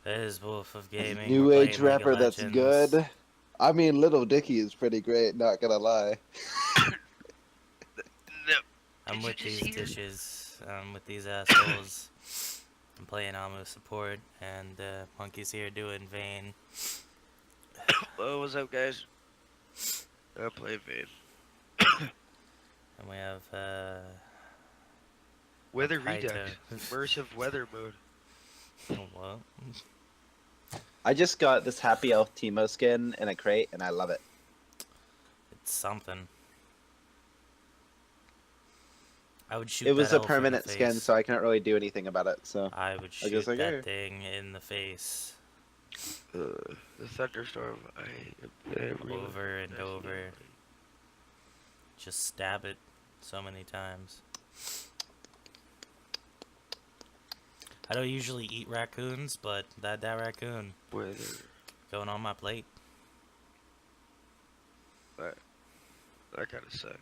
It is Wolf of Gaming. We're New age playing League of rapper that's Legends. good. I mean, Little Dicky is pretty great, not gonna lie. No. I'm Did you with just these hear? dishes. I'm with these assholes. I'm playing amumu support, and Monkey's here doing Vayne. Oh, what's up, guys? I play Vayne. And we have Weather Kaito. Redux. Immersive weather mode. What? I just got this Happy Elf Teemo skin in a crate, and I love it. It's something. I would shoot It that was a elf in the permanent skin, face. so I can't really do anything about it. So I would I was shoot just like, that hey. thing in the face. The thunderstorm. I really Over and that's over. annoying. Just stab it so many times. I don't usually eat raccoons, but that raccoon Weather. going on my plate. That kind of sucks.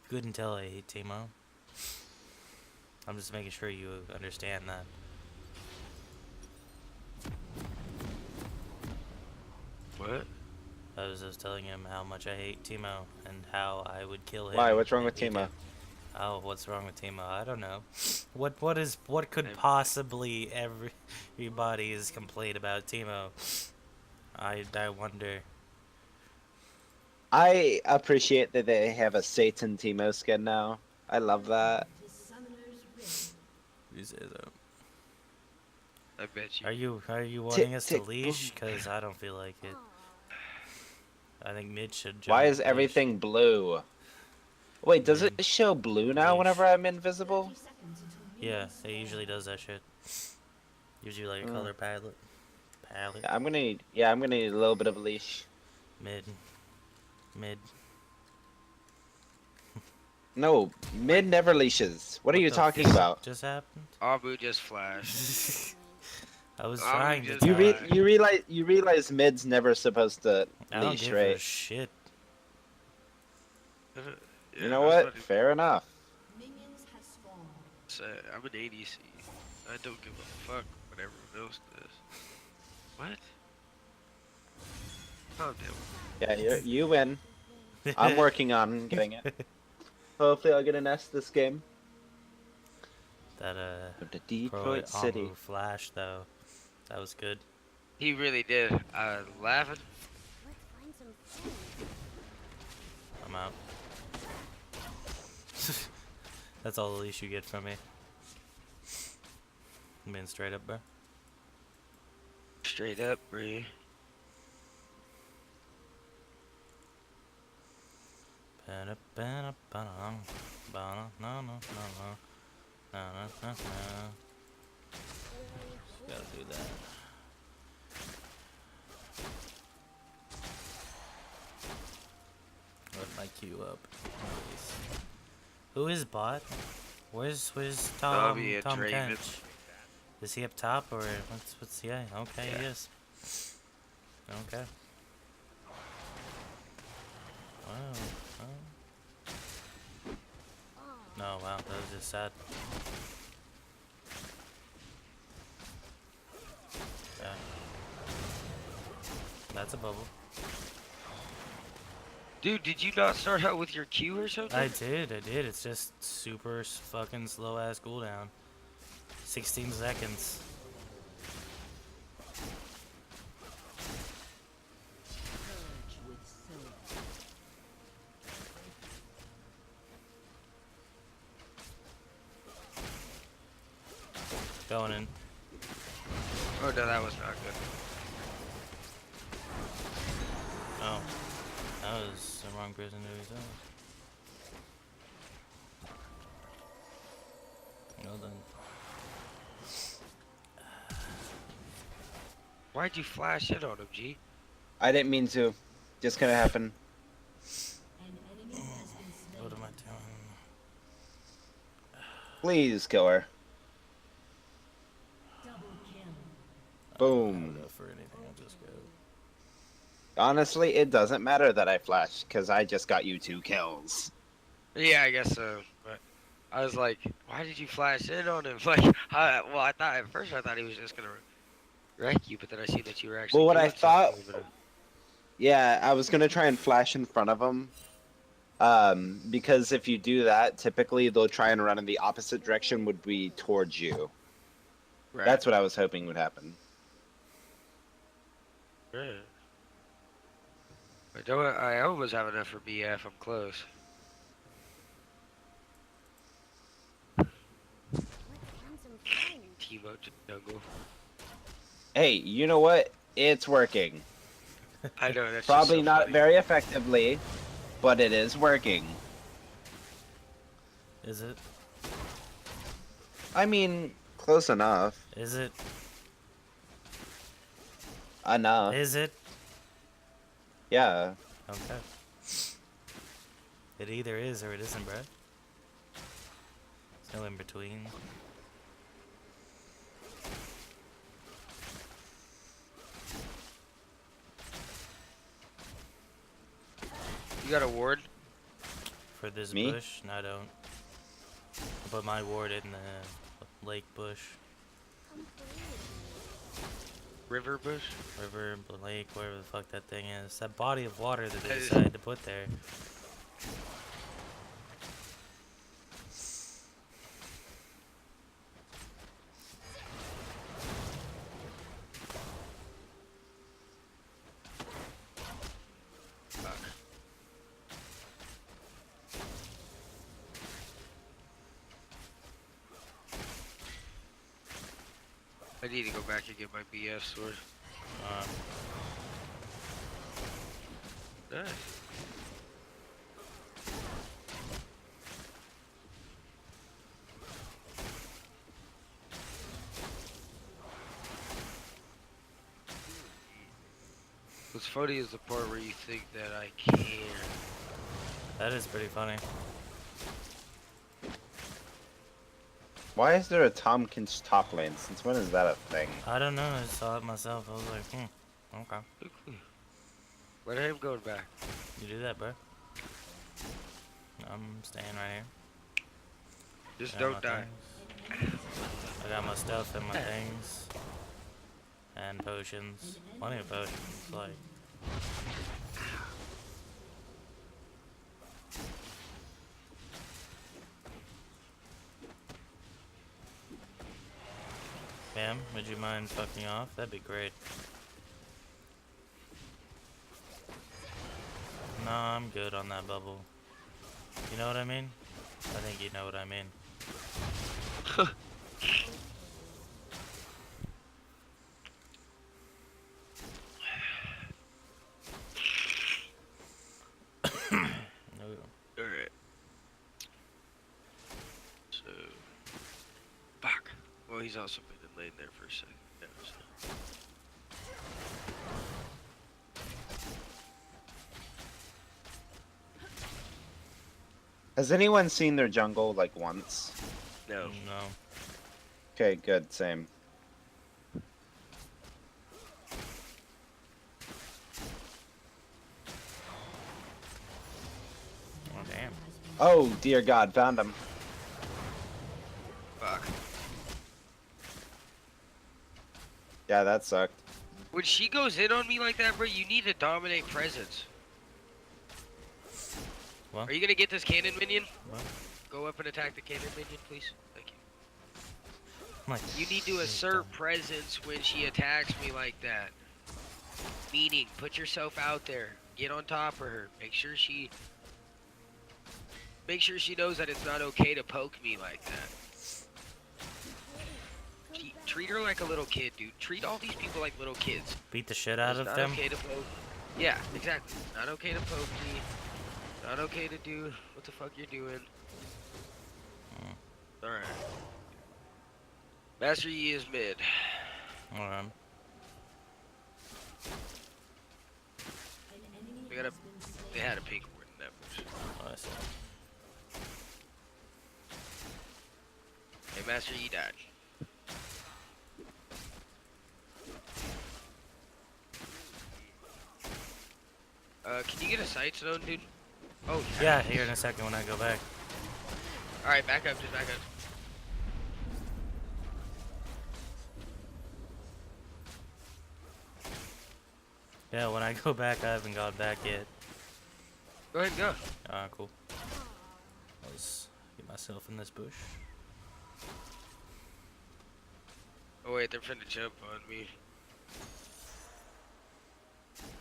Couldn't tell I hate Teemo. I'm just making sure you understand that. What? I was just telling him how much I hate Teemo and how I would kill him. Why? What's wrong if with he Teemo? did. Oh, what's wrong with Teemo? I don't know. What could I'm- possibly everybody's complaint about Teemo? I wonder. I appreciate that they have a Satan Teemo skin now. I love that. Who says that? I bet you. Are you wanting us to tick, leash? boom. Cause I don't feel like it. I think Mid should jump Why is leash. everything blue? Wait, does Mid. it show blue now Leash. whenever I'm invisible? Yeah, it usually does that shit. Gives you like a color palette. I'm gonna need, I'm gonna need a little bit of a leash. Mid. No, mid never leashes. What are you the talking fuck about? just happened? Abu just flashed. I was I'm trying to just- tell You realize mid's never supposed to I don't leash, give a right? shit. You know what? Fair enough. I'm an ADC. I don't give a fuck what everyone else does. What? Calm down. Yeah, you win. I'm working on getting it. Hopefully, I'll get an S this game. That Of the pro Detroit City. Amu flash though. That was good. He really did. I was laughing. I'm out. That's all the leash you get from me. I'm being straight up, bro. Straight up, Bree. Gotta do that. Let my queue up, please. Who is bot? Where's Tom be a Tom Draven. Kench? Is he up top or what's he? Okay, Yeah. he is. Okay. Wow. Oh. No, wow, that was just sad. Yeah. That's a bubble. Dude, did you not start out with your Q or something? I did. It's just super fucking slow ass cooldown. 16 seconds. Going in. Oh no, that was not good. Oh. That was the wrong person to his Well done. Why'd you flash it on him, G? I didn't mean to. Just gonna happen. What am I doing? Please kill her. I Boom. don't go for anything. I'll just go. Honestly, it doesn't matter that I flashed, because I just got you 2 kills. Yeah, I guess so. But I was like, why did you flash in on him? Like, well, I thought at first I thought he was just gonna wreck you, but then I seen that you were actually Well, what I doing something. thought, yeah, I was gonna try and flash in front of them. Because if you do that, typically they'll try and run in the opposite direction, would be towards you. Right. That's what I was hoping would happen. Yeah. I almost have enough for BF. I'm close. Teemo jungle. Hey, you know what? It's working. I know that's just Probably so not funny. very effectively, but it is working. Is it? I mean, close enough. Is it? Enough. Is it? Yeah. Okay. It either is or it isn't, bro. There's no in between. You got a ward? For this Me? bush? No, I don't. I put my ward in the lake bush. River bush? River, lake, whatever the fuck that thing is. That body of water that they That is- decided to put there. Fuck. I need to go back and get my BF sword. Uh, Nice. What's funny is the part where you think that I can. that is pretty funny. Why is there a Tompkins top lane? Since when is that a thing? I don't know. I just saw it myself. I was like, okay. Where him going back? You do that, bro. I'm staying right here. Just Got don't my die. things. I got my stuff and my things. And potions. Plenty of potions. Like, ma'am, would you mind fucking off? That'd be great. No, I'm good on that bubble. You know what I mean? I think you know what I mean. No. Alright. So. Fuck. Well, he's also been in lane there for a second. Yeah, so. Has anyone seen their jungle like once? No. No. Okay, good, same. Oh, damn. Oh, dear God, found him. Fuck. Yeah, that sucked. When she goes in on me like that, bro, you need to dominate presence. What? Are you gonna get this cannon minion? What? Go up and attack the cannon minion, please. Thank you. I'm like, You need to assert presence when she attacks me like that. Meaning, put yourself out there. Get on top of her. Make sure she knows that it's not okay to poke me like that. Treat her like a little kid, dude. Treat all these people like little kids. beat the shit out It's of not them. okay to poke. Yeah, exactly. Not okay to poke me. Not okay to do what the fuck you're doing. Alright. Master Yi is mid. Alright. They had a pink ward in that bush. Oh, I see. Hey, Master Yi died. Can you get a sight zone, dude? Oh, Yeah, here in a second when I go back. Alright, back up, just back up. Yeah, when I go back, I haven't gone back yet. Go ahead and go. Cool. Let's get myself in this bush. Oh wait, they're finna jump on me.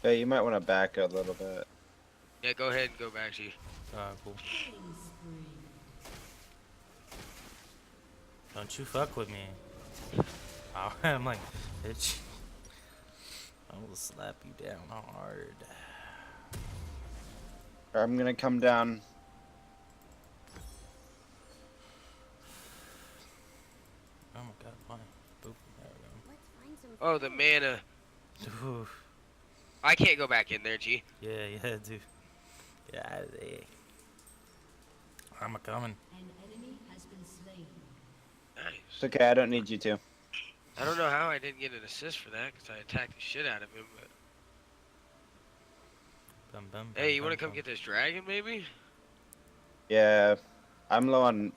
Yeah, you might want to back a little bit. Yeah, go ahead and go back, G. Cool. Don't you fuck with me. Oh, I'm like, bitch. I will slap you down hard. I'm gonna come down. Oh my god, why? Boop. There Let's find some Oh, the mana. we go. Oof. I can't go back in there, G. Yeah, dude. Get out of there. I'm a coming. An enemy has been slain. It's Nice. okay, I don't need you to. I don't know how I didn't get an assist for that, because I attacked the shit out of him, but... Bum, bum, Hey, bum, you wanna bum, come bum. get this dragon, maybe? Yeah, I'm low on.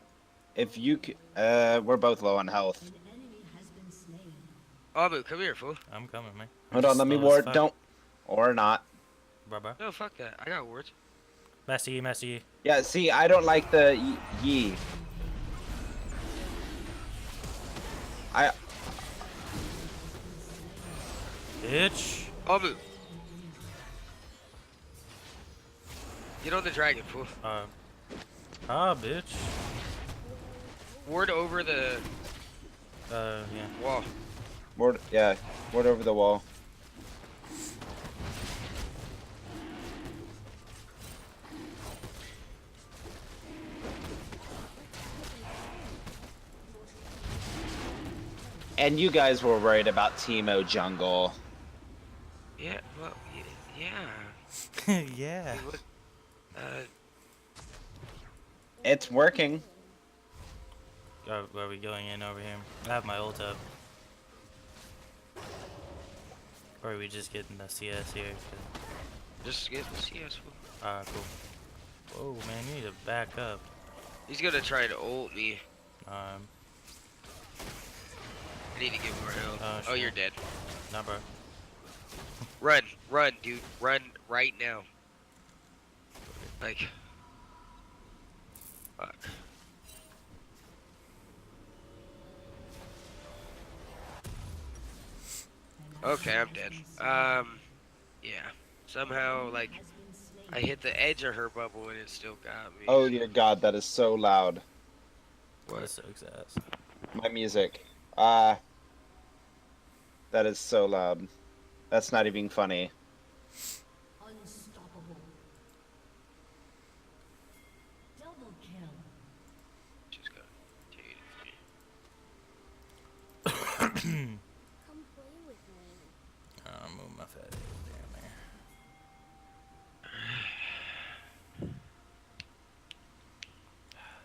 If you, we're both low on health. An enemy has been slain. Amu, come here, fool. I'm coming, man. Hold on, let me ward. Don't, or not. Bye. No, fuck that. I got wards. Messy. Yeah, see, I don't like the ye. Bitch. Amu. Get on the dragon, fool. Bitch. Ward over the Yeah. wall. Ward, yeah, ward over the wall. And you guys were worried about Teemo jungle. Yeah, well, yeah. Yeah. Hey, what- It's working. Are we going in over here? I have my ult up. Or are we just getting the CS here? just get the CS, fool. Cool. Whoa, man, you need to back up. He's gonna try to ult me. I Um, need to get more health. Oh, sure. you're dead. nah, bro. Run, dude. Run right now. Like, fuck. Okay, I'm dead. Yeah. Somehow, like, I hit the edge of her bubble and it still got me. Oh dear God, that is so loud. That What? sucks ass. My music. That is so loud. That's not even funny. Unstoppable. Double kill. She's got Come play with me. I'll move my fat ass down there.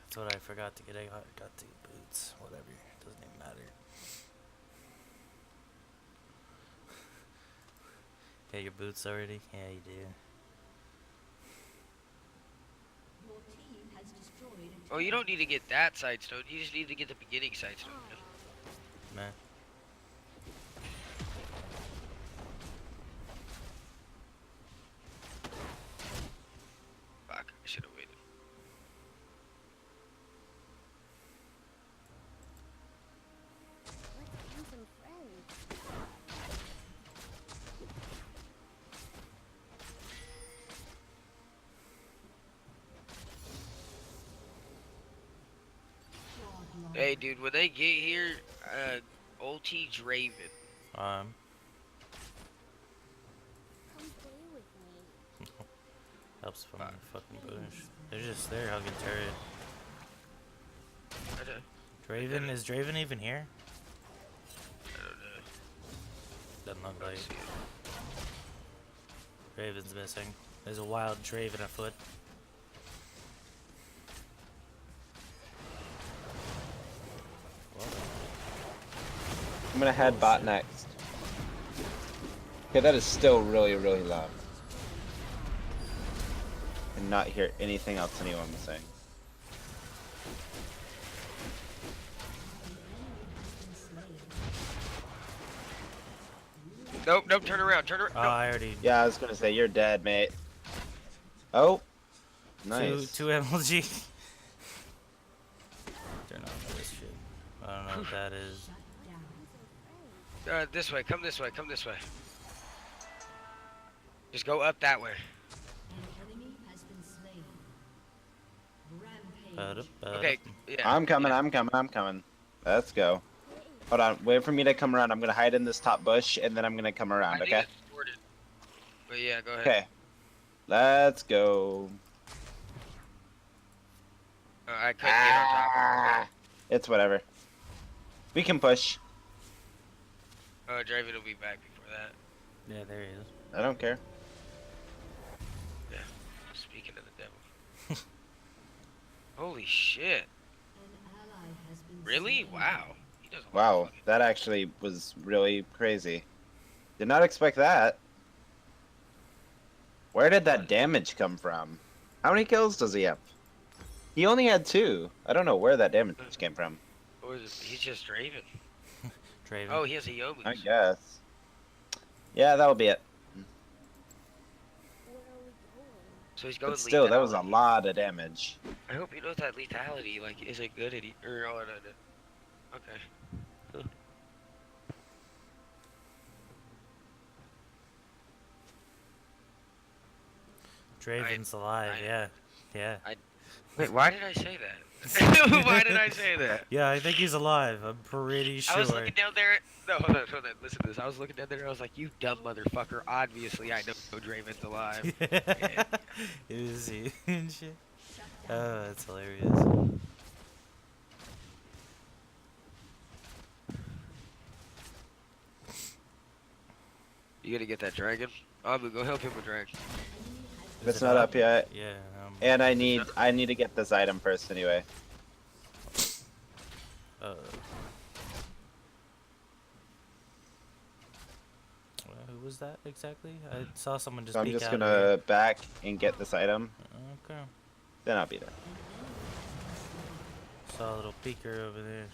That's what I forgot to get. I got the boots. Whatever. Doesn't even matter. Got your boots already? Yeah, you do. Your team has destroyed a Oh, you don't need to get that side stone. You just need to get the beginning side stone. Man. Fuck, I should have waited. Let's find some friends. godlike. Hey, dude, when they get here, OT Draven. Um, Come play with me. helps from the fucking bush. They're just there hugging turret. I Draven, is Draven even here? don't know. Doesn't look I like see it. Draven's missing. There's a wild Draven afoot. Well, I'm gonna head bot next. Okay, that is still really, really loud. I not hear anything else anyone was saying. Nope, nope, turn around, turn around. Oh, Nope. I already. Yeah, I was gonna say you're dead, mate. Oh, Two nice. MLG. Turn off this shit. I don't know what that is. Shut down. This way, come this way, come this way. Just go up that way. An enemy has been slain. Rampage. Okay, yeah. I'm coming. yeah. I'm coming. I'm coming. Let's go. Hold on. Wait for me to come around. I'm gonna hide in this top bush, and then I'm gonna come I around. think Okay. it's sorted. But yeah, go ahead. Okay. Let's go. I couldn't get on top of Ah, it's whatever. We can push. it. Oh, Draven will be back before that. Yeah, there he is. I don't care. Speaking of the devil. Holy shit. An ally has been Really? slain. Wow. He does a lot Wow, of fucking- that actually was really crazy. Did not expect that. Where did that damage come from? How many kills does he have? He only had 2. I don't know where that damage came from. What is it? He's just Draven. Draven. Oh, he has a Yomu. I guess. Yeah, that'll be it. Where are we going? So he's going But still, that was a lethality. lot of damage. I hope he knows that lethality, like, isn't good at or oh, no. Okay. Draven's alive. I- Yeah. Yeah. Wait, why did I say that? Why did I say that? Yeah, I think he's alive. I'm pretty sure. I was looking down there. No, hold on. Listen to this. I was looking down there. And I was like, "You dumb motherfucker! Obviously, I know Draven's alive." Yeah. Is he and shit? Oh, that's hilarious. You gonna get that dragon? Amu, go help him with dragon. Is It's it not up yet. Yeah. And I need to get this item first anyway. Who was that exactly? I saw someone just. So I'm peek just out gonna back and get this item. here. Okay. Then I'll be there. Saw a little peeker over there.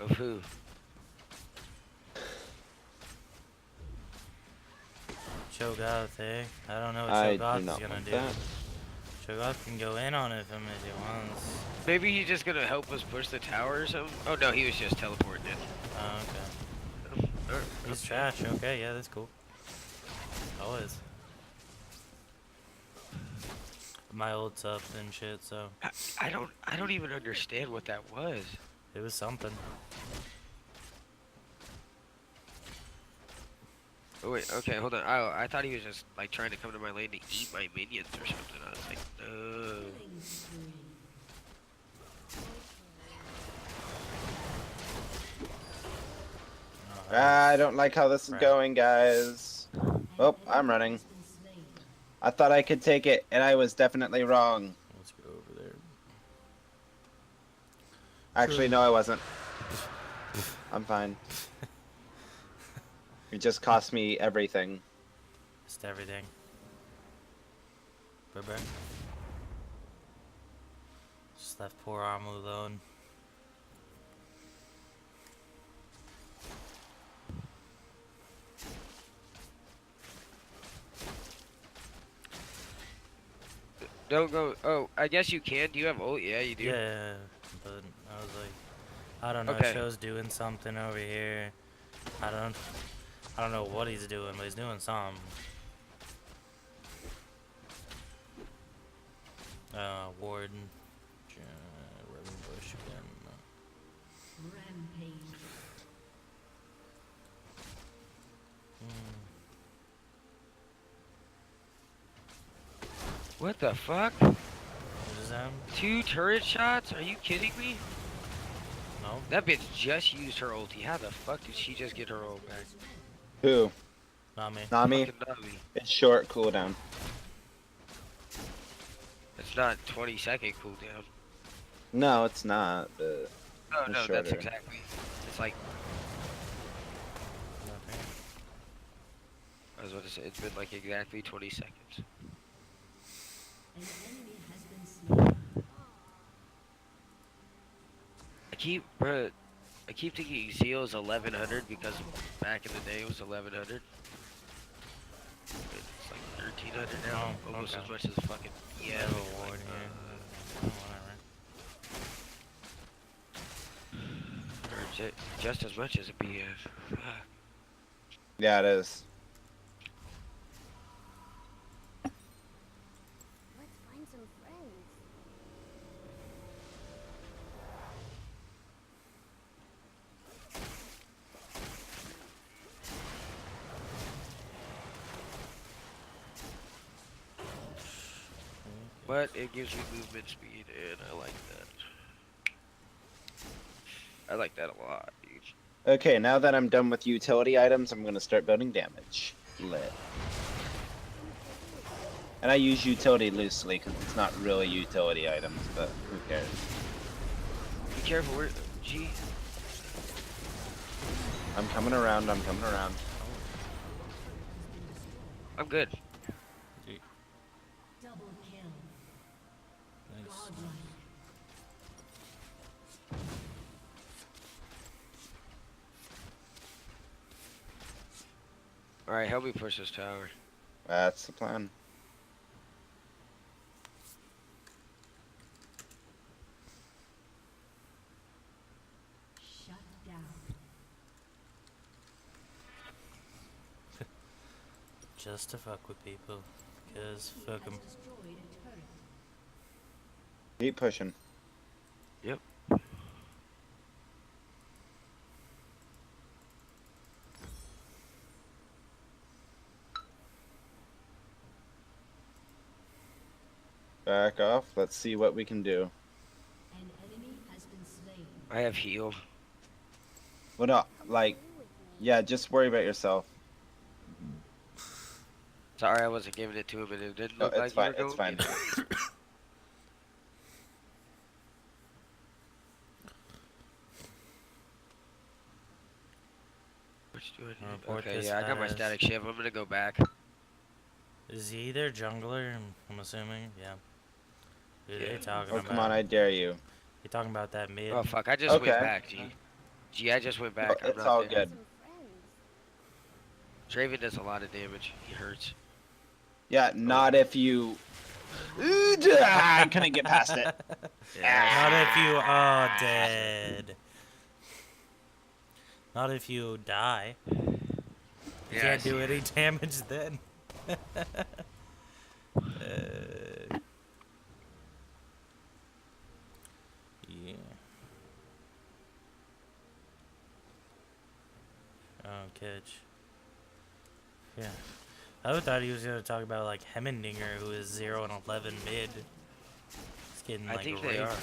Of who? Cho'Gath, eh? I don't know what I do Cho'Gath is not gonna want do. that. Cho'Gath can go in on it if he wants. Maybe he's just gonna help us push the tower or something. Oh no, he was just teleporting in. Oh, okay. Alright, He's okay. trash. Okay, yeah, that's cool. Always. My old subs and shit, so I don't even understand what that was. it was something. Oh wait, okay, hold on. I thought he was just like trying to come to my lane to eat my minions or something. I was like, no. Killing spree. Oh, I don't like how this is Crap. going, guys. Oh, I'm running. Has been slain. I thought I could take it, and I was definitely wrong. Let's go over there. Actually, no, I wasn't. I'm fine. It just cost me everything. Just everything. Bye-bye. Just left poor Amu alone. Don't go. Oh, I guess you can. Do you have ult? Yeah, you do. Yeah, but I was like, I don't know. Okay. Show's doing something over here. I don't know what he's doing, but he's doing something. Warden. Ribbon Bush again. Rampage. What the fuck? What is that? 2 turret shots? Are you kidding me? No. That bitch just used her ulti. How the fuck did she just get her ult back? Who? Not me. Nami? Fucking Nami. It's short cooldown. It's not 20-second cooldown. No, it's not. But No, It's no, that's shorter. exactly. It's like Nothing. I was about to say. It's been like exactly 20 seconds. An enemy has been slain. I keep thinking Zeal is 1100 because back in the day it was 1100. It's like 1300 now, Oh, almost okay. as much as fucking yeah. Level Like, award here. Oh, whatever. or just as much as a BF. Fuck. Yeah, it is. Let's find some friends. But it gives you movement speed, and I like that. I like that a lot, dude. Okay, now that I'm done with utility items, I'm gonna start building damage. Lit. And I use utility loosely because it's not really utility items, but who cares? Be careful, where. Gee. I'm coming around. I'm coming around. I'm good. Double kill. Nice. Godlike. Alright, help me push this tower. That's the plan. Shut down. Just to fuck with people. Because fuck them. Has destroyed a turret. Keep pushing. Yep. Back off. Let's see what we can do. An enemy has been slain. I have heal. Well, no, Come like, play with me. yeah, just worry about yourself. Sorry, I wasn't giving it to him, and it didn't No, look it's like fine. you were going. It's fine. Which do I need? Report Okay, this yeah, I got my fast. static shift. I'm gonna go back. Is he their jungler? I'm assuming. Yeah. Who are they Yeah. talking Oh, about? come on, I dare you. You talking about that mid? Oh fuck, I just went Okay. back, G. G, I just went No, back. I'm it's not all there. good. Some friends. Draven does a lot of damage. He hurts. Yeah, not if you. I couldn't get past it. Not if you are dead. Not if you die. You Yeah, can't I do see. any damage then. Yeah. Oh, catch. Yeah. I thought he was gonna talk about like Hemmendinger, who is 0 and 11 mid. He's getting I like think they raped. are.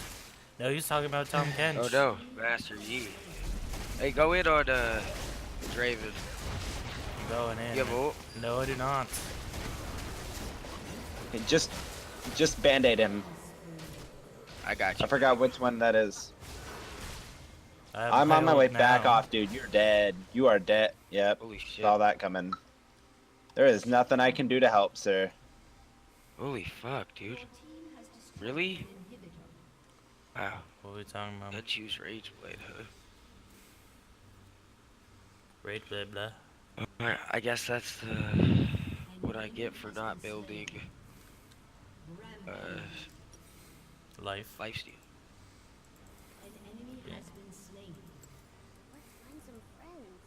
No, he was talking about Tom Kench. Oh no, Master Yi. Hey, go in on Draven. I'm going in. You have ult? No, I do not. Hey, just band-aid him. I got you. I forgot which one that is. I have I'm on my ult way back now. off, dude. You're dead. You are dead. Yep. Holy shit. Saw that coming. There is nothing I can do to help, sir. Holy fuck, dude. Your team has destroyed Really? an inhibitor. Wow. What are we talking about? Let's use Rage Blade, huh? Raid blah blah. Alright, I guess that's the what I get for not building Rampage. Life. lifesteal. An enemy Yeah. has been slain. Let's find some friends.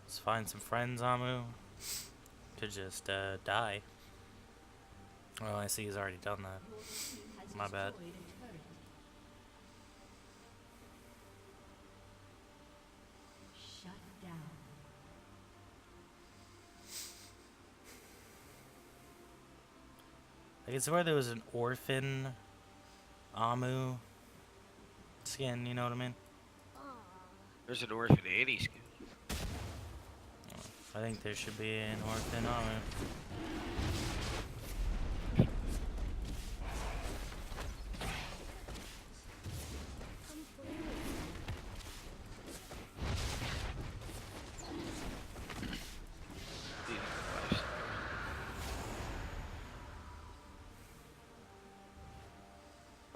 Let's find some friends, Amu. Could just die. Oh, I see he's already done that. Your team has My bad. destroyed a turret. Shut down. I could swear there was an orphan Amu skin, you know what I mean? Aw, There's an orphan Annie skin. I think there should be an orphan Amu. come play with me.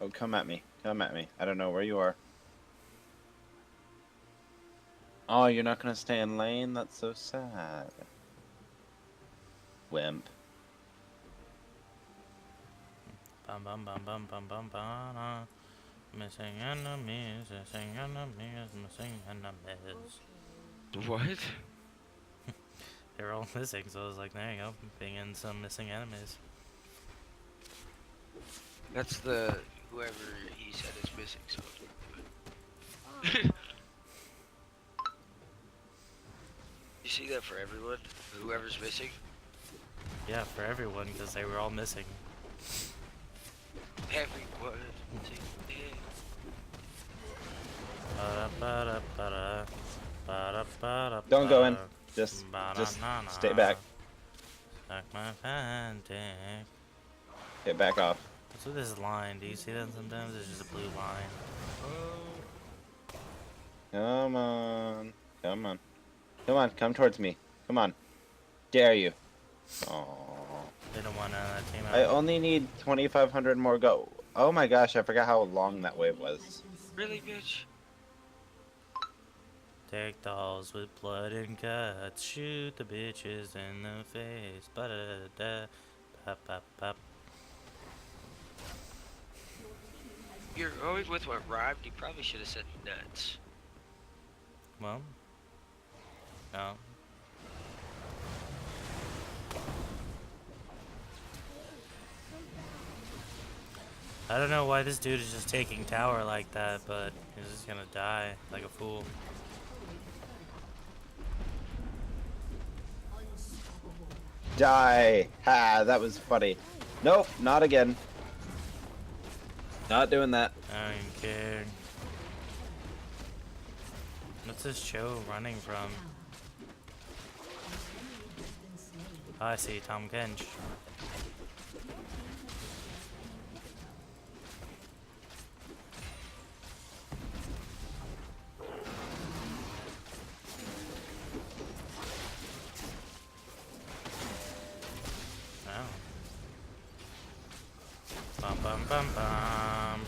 Oh, come at me. Come at me. I don't know where you are. Oh, you're not gonna stay in lane? That's so sad. Wimp. Bum bum bum bum bum bum bum. Missing enemies, missing enemies, missing enemies. What? They were all missing, so I was like, there you go, bring in some missing enemies. That's the whoever he said is missing. So. You see that for everyone? Whoever's missing? Yeah, for everyone, because they were all missing. Everyone. Ba-da-ba-da-ba-da, ba-da-ba-da-ba, Don't go in. Just ba-da-na-na. stay back. Suck my fan dick. Get back off. What's with this line? Do you see that sometimes? It's just a blue line. Come on. Come on. Come on. Come towards me. Come on. Dare you. Oh. They don't want that team I out. only need 2,500 more go. Oh my gosh, I forgot how long that wave was. Really, bitch? Take dolls with blood and guts. Shoot the bitches in the face. Ba-da-da-da. Pop. You're going with what rhymed? You probably should have said nuts. Well. No. I don't know why this dude is just taking tower like that, but he's just gonna die like a fool. Die. Ha, that was funny. Nope, not again. Not doing that. I don't even care. What's this show running from? Oh, I see, Tom Kench. Oh. Bum bum bum bum.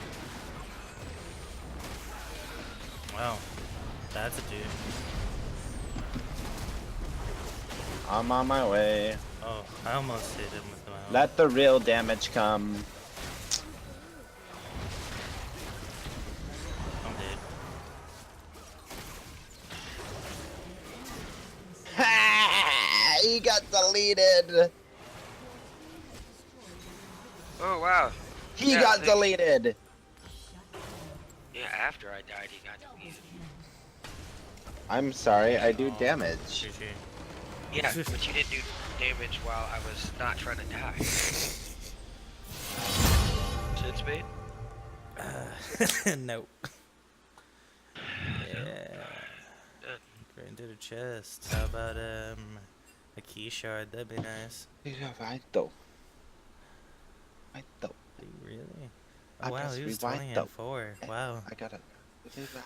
Well, that's a dude. I'm on my way. Oh, I almost hit him with my own. Let the real damage come. I'm dead. Ha! He got deleted. Oh, wow. He Yeah, got thank- deleted. Yeah, after I died, he got deleted. I'm sorry, I do Oh, damage. GG. Yeah, but you didn't do damage while I was not trying to die. Sense made? Nope. Yeah. Right into the chest. How about a key shard? That'd be nice. Rewind though. Do you really? I Oh wow, press he was rewind 20 though. and 4. Wow. I got it. Didn't even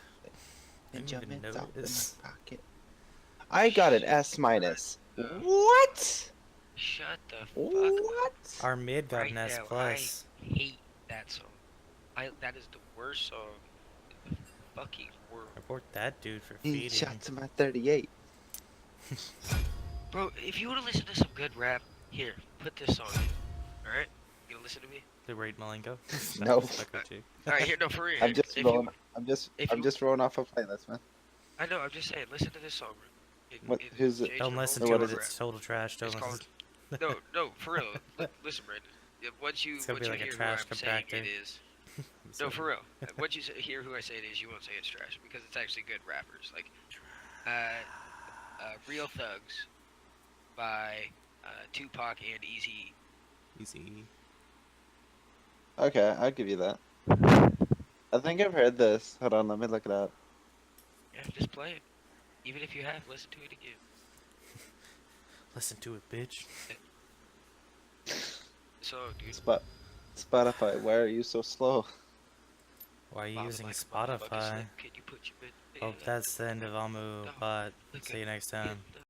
Ninja out in my notice. pocket. I got an S minus. What? Shut the fuck up. What? Our mid got Right an S now, plus. I hate that song. That is the worst song in the fucking world. Report that dude for He feeding. shot to my 38. Bro, if you want to listen to some good rap, here, put this song in. Alright? You gonna listen to me? The raid Malenko. No. Alright, here, no, for real. I'm just If rolling. you- I'm just if I'm you- just rolling off a playlist, man. I know, I'm just saying, listen to this song, bro. What- who's it? Jay Don't Jerome, listen What to is it. it? It's total trash. Don't It's listen. called- No, for real. Listen, Brandon. Yeah, once you It's gonna be like a hear who trash I'm saying compactor. it is. No, for real. Once you hear who I say it is, you won't say it's trash because it's actually good rappers. Like, Real Thugs by Tupac and Eazy. Easy. Okay, I'll give you that. I think I've heard this. Hold on, let me look it up. Yeah, just play it. Even if you have, listen to it again. Listen to it, bitch. So, dude. Spotify, why are you so slow? Why are you Bob using like a motherfucker Spotify? slim. Can you put your bit- Oh, that's the end of Amu No. Bot. Look See you at next him. time.